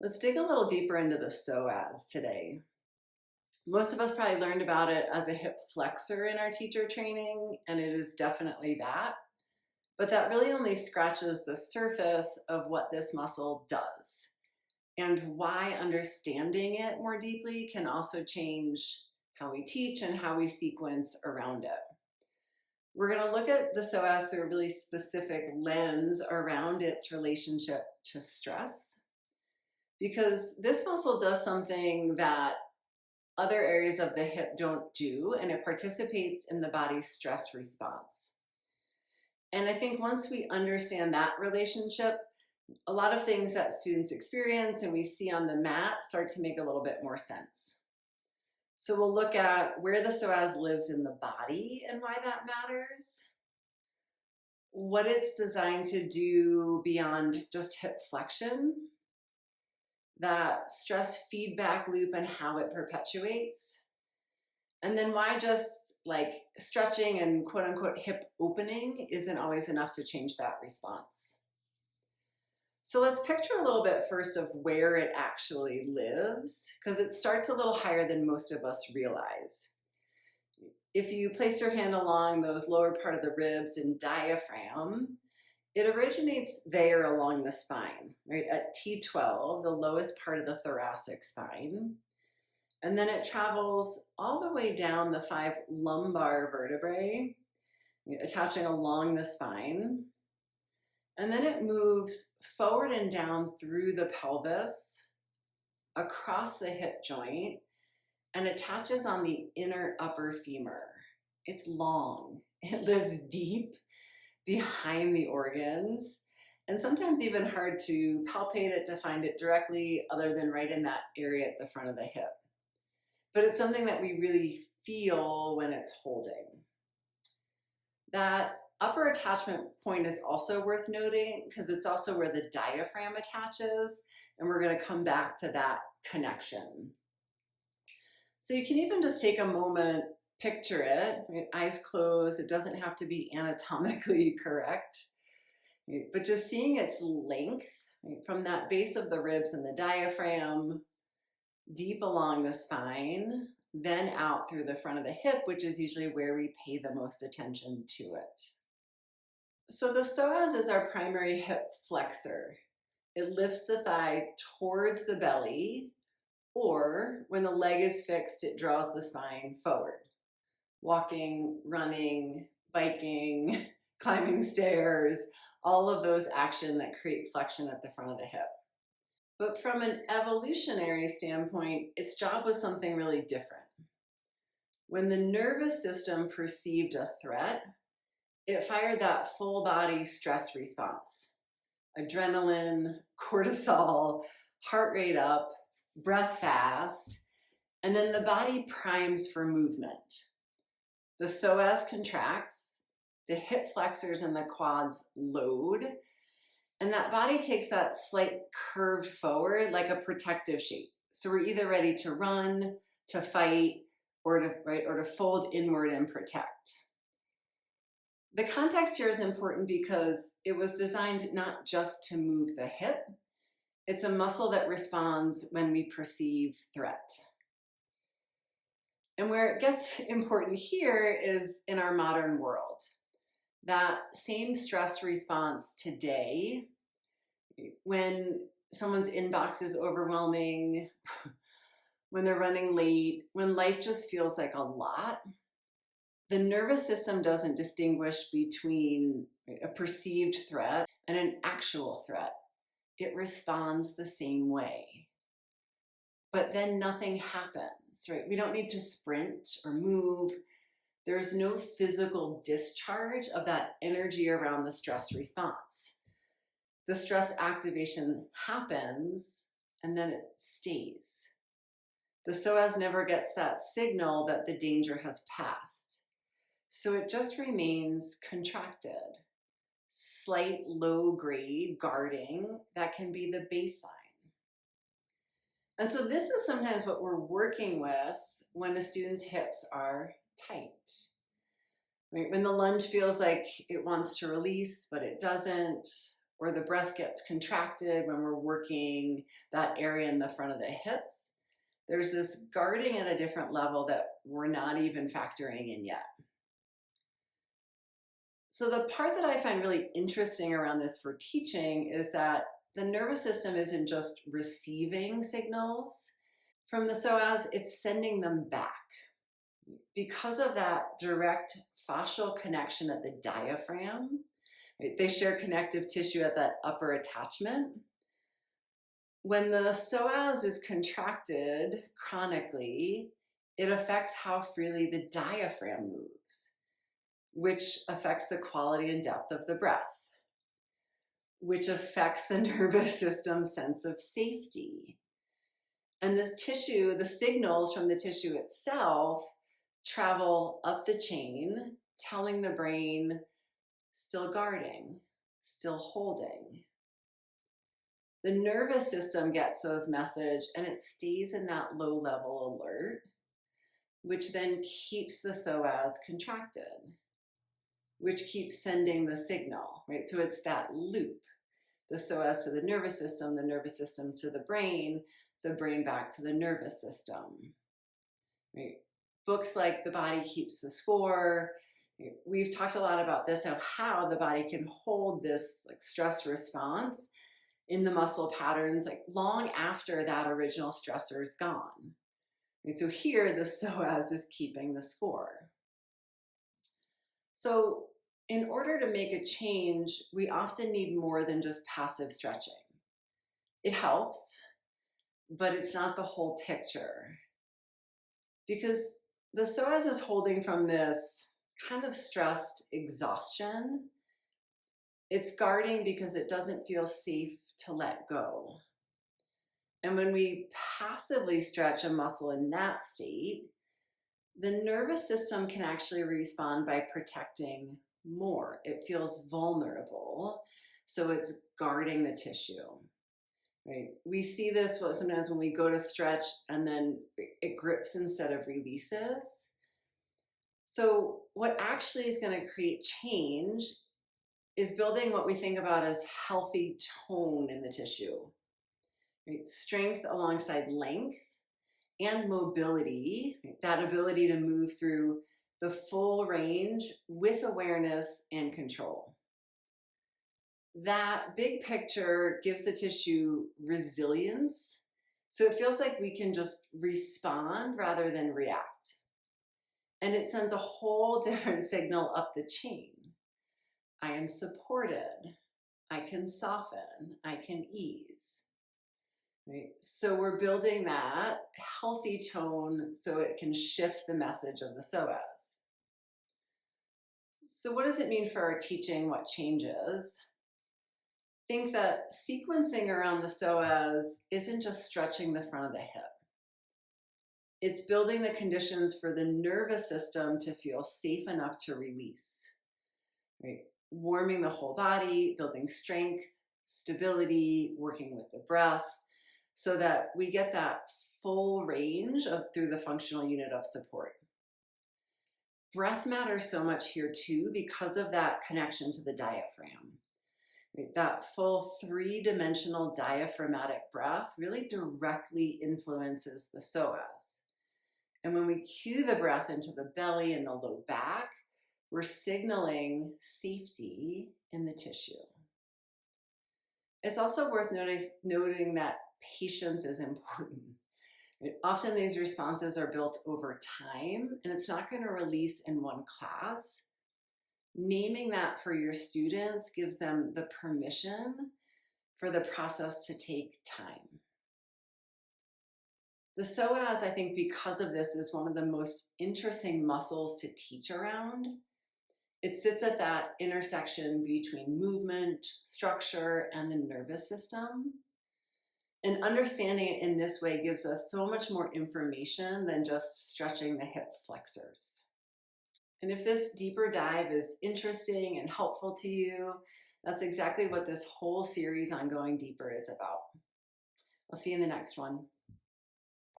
Let's dig a little deeper into the psoas today. Most of us probably learned about it as a hip flexor in our teacher training, and it is definitely that. But that really only scratches the surface of what this muscle does and why understanding it more deeply can also change how we teach and how we sequence around it. We're going to look at the psoas through a really specific lens around its relationship to stress, because this muscle does something that other areas of the hip don't do, and it participates in the body's stress response. And I think once we understand that relationship, a lot of things that students experience and we see on the mat start to make a little bit more sense. So we'll look at where the psoas lives in the body and why that matters, what it's designed to do beyond just hip flexion, that stress feedback loop and how it perpetuates, and then why just like stretching and quote unquote hip opening isn't always enough to change that response. So let's picture a little bit first of where it actually lives, because it starts a little higher than most of us realize. If you place your hand along those lower part of the ribs and diaphragm, it originates there along the spine, right at T12, the lowest part of the thoracic spine. And then it travels all the way down the 5 lumbar vertebrae, attaching along the spine. And then it moves forward and down through the pelvis, across the hip joint, and attaches on the inner upper femur. It's long. It lives deep behind the organs, and sometimes even hard to palpate it, to find it directly, other than right in that area at the front of the hip. But it's something that we really feel when it's holding. That upper attachment point is also worth noting because it's also where the diaphragm attaches, and we're going to come back to that connection. So you can even just take a moment, picture it, right? Eyes closed. It doesn't have to be anatomically correct, right? But just seeing its length, right, from that base of the ribs and the diaphragm, deep along the spine, then out through the front of the hip, which is usually where we pay the most attention to it. So the psoas is our primary hip flexor. It lifts the thigh towards the belly, or when the leg is fixed, it draws the spine forward. Walking, running, biking, climbing stairs, all of those actions that create flexion at the front of the hip. But from an evolutionary standpoint, its job was something really different. When the nervous system perceived a threat, it fired that full body stress response. Adrenaline, cortisol, heart rate up, breath fast, and then the body primes for movement. The psoas contracts, the hip flexors and the quads load, and that body takes that slight curve forward like a protective shape. So we're either ready to run, to fight, or to fold inward and protect. The context here is important because it was designed not just to move the hip. It's a muscle that responds when we perceive threat. And where it gets important here is in our modern world. That same stress response today, when someone's inbox is overwhelming, when they're running late, when life just feels like a lot, the nervous system doesn't distinguish between a perceived threat and an actual threat. It responds the same way. But then nothing happens, right? We don't need to sprint or move. There's no physical discharge of that energy around the stress response. The stress activation happens and then it stays. The psoas never gets that signal that the danger has passed. So it just remains contracted. Slight low-grade guarding that can be the baseline. And so this is sometimes what we're working with when a student's hips are tight. Right? When the lunge feels like it wants to release, but it doesn't, or the breath gets contracted when we're working that area in the front of the hips, there's this guarding at a different level that we're not even factoring in yet. So the part that I find really interesting around this for teaching is that the nervous system isn't just receiving signals from the psoas, it's sending them back. Because of that direct fascial connection at the diaphragm, right, they share connective tissue at that upper attachment. When the psoas is contracted chronically, it affects how freely the diaphragm moves, which affects the quality and depth of the breath, which affects the nervous system's sense of safety. And this tissue, the signals from the tissue itself, travel up the chain, telling the brain, still guarding, still holding. The nervous system gets those messages and it stays in that low level alert, which then keeps the psoas contracted, which keeps sending the signal, right? So it's that loop, the psoas to the nervous system to the brain back to the nervous system, right? Books like The Body Keeps the Score, we've talked a lot about this, of how the body can hold this like stress response in the muscle patterns like long after that original stressor is gone. And so here the psoas is keeping the score. So in order to make a change, we often need more than just passive stretching. It helps, but it's not the whole picture. Because the psoas is holding from this kind of stressed exhaustion. It's guarding because it doesn't feel safe to let go. And when we passively stretch a muscle in that state, the nervous system can actually respond by protecting more. It feels vulnerable, so it's guarding the tissue. Right? We see this sometimes when we go to stretch and then it grips instead of releases. So what actually is going to create change is building what we think about as healthy tone in the tissue. Right? Strength alongside length and mobility, right? That ability to move through the full range with awareness and control. That big picture gives the tissue resilience, so it feels like we can just respond rather than react. And it sends a whole different signal up the chain. I am supported. I can soften. I can ease. Right? So we're building that healthy tone so it can shift the message of the psoas. So what does it mean for our teaching? What changes? Think that sequencing around the psoas isn't just stretching the front of the hip. It's building the conditions for the nervous system to feel safe enough to release. Right? Warming the whole body, building strength, stability, working with the breath, so that we get that full range through the functional unit of support. Breath matters so much here too because of that connection to the diaphragm. That full three-dimensional diaphragmatic breath really directly influences the psoas. And when we cue the breath into the belly and the low back, we're signaling safety in the tissue. It's also worth noting that patience is important. Often these responses are built over time, and it's not going to release in one class. Naming that for your students gives them the permission for the process to take time. The psoas, I think, because of this, is one of the most interesting muscles to teach around. It sits at that intersection between movement, structure, and the nervous system. And understanding it in this way gives us so much more information than just stretching the hip flexors. And if this deeper dive is interesting and helpful to you, that's exactly what this whole series on going deeper is about. I'll see you in the next one.